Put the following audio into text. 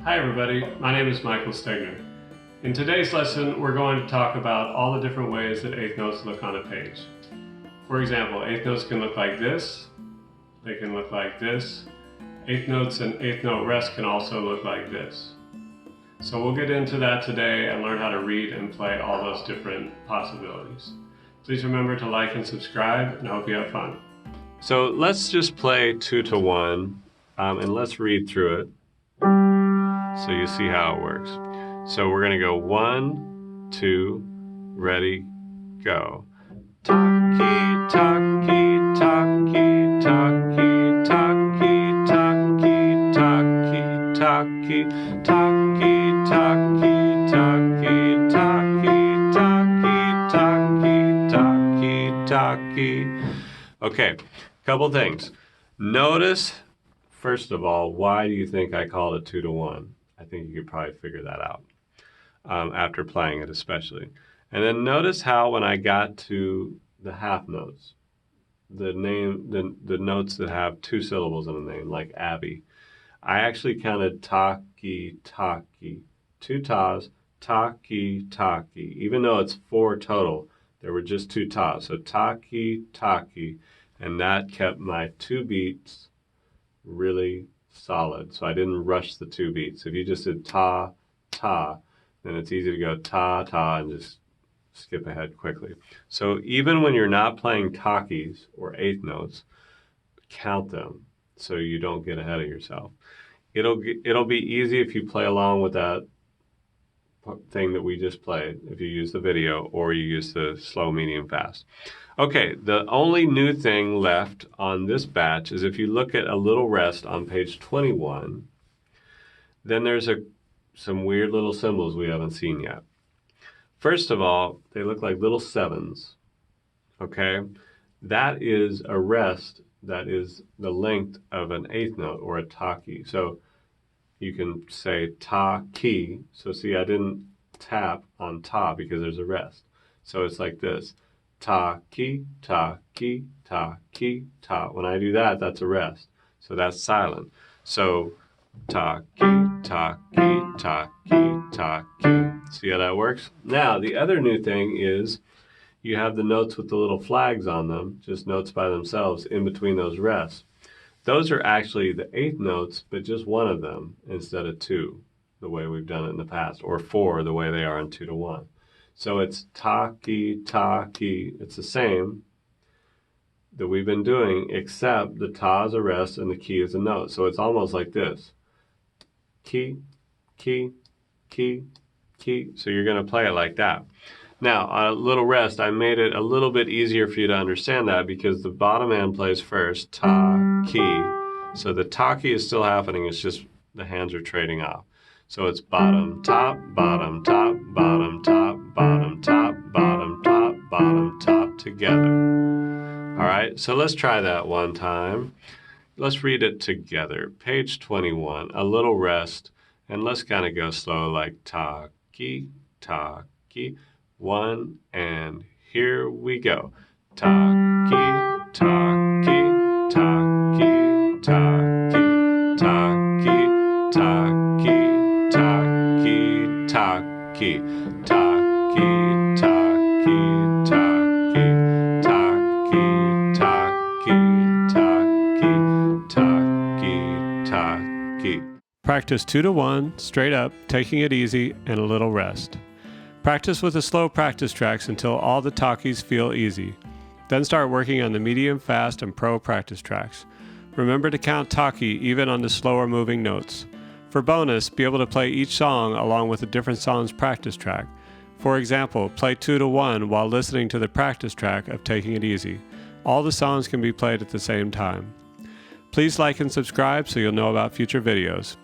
Hi everybody, my name is Michael Stegner. In today's lesson, we're going to talk about all the different ways that eighth notes look on a page. For example, eighth notes can look like this, they can look like this. Eighth notes and eighth note rest can also look like this. So we'll get into that today and learn how to read and play all those different possibilities. Please remember to like and subscribe, and I hope you have fun. So let's just play 2 to 1, and let's read through it so you see how it works. So we're going to go 1, 2, ready, go. Taki, taki, taki, taki, taki, taki, taki, taki, taki, taki, taki, taki, taki, taki. Okay, couple things. Notice, first of all, why do you think I called it 2 to 1? I think you could probably figure that out after playing it especially. And then notice how when I got to the half notes, the notes that have 2 syllables in the name, like Abby, I actually counted taki, taki, 2 tas, taki, taki. Even though it's 4 total, there were just 2 tas. So taki, taki, and that kept my 2 beats really solid. So I didn't rush the 2 beats. If you just did ta, ta, then it's easy to go ta, ta, and just skip ahead quickly. So even when you're not playing takis or eighth notes, count them so you don't get ahead of yourself. It'll be easy if you play along with that thing that we just played, if you use the video or you use the slow, medium, fast. Okay, the only new thing left on this batch is if you look at a little rest on page 21, then there's some weird little symbols we haven't seen yet. First of all, they look like little 7s, okay? That is a rest that is the length of an eighth note or a taki. So you can say ta-ki. So see, I didn't tap on ta because there's a rest. So it's like this. Ta-ki, ta-ki, ta-ki, ta. When I do that, that's a rest. So that's silent. So ta-ki, ta-ki, ta-ki, ta-ki. See how that works? Now, the other new thing is you have the notes with the little flags on them, just notes by themselves in between those rests. Those are actually the eighth notes, but just one of them instead of 2, the way we've done it in the past, or 4, the way they are in 2 to 1. So it's taki, taki. It's the same that we've been doing, except the ta is a rest and the ki is a note. So it's almost like this. Ki, ki, ki, ki. So you're going to play it like that. Now, on a little rest, I made it a little bit easier for you to understand that because the bottom hand plays first, ta, ki. So the taki is still happening, it's just the hands are trading off. So it's bottom, top, bottom, top, bottom, top, bottom, top, bottom, top, bottom, top together. All right, so let's try that one time. Let's read it together. Page 21, a little rest, and let's kind of go slow like ta-ki, ta-ki. 1, and here we go. Ta-ki, ta-ki, ta-ki, ta-ki, ta-ki, ta-ki, ta-ki, ta-ki, ta-ki, ta-ki, ta-ki, ta-ki, ta-ki, ta-ki. Practice 2 to 1, straight up, taking it easy, and a little rest. Practice with the slow practice tracks until all the takis feel easy. Then start working on the medium, fast, and pro practice tracks. Remember to count taki even on the slower moving notes. For bonus, be able to play each song along with a different song's practice track. For example, play 2 to 1 while listening to the practice track of Taking It Easy. All the songs can be played at the same time. Please like and subscribe so you'll know about future videos.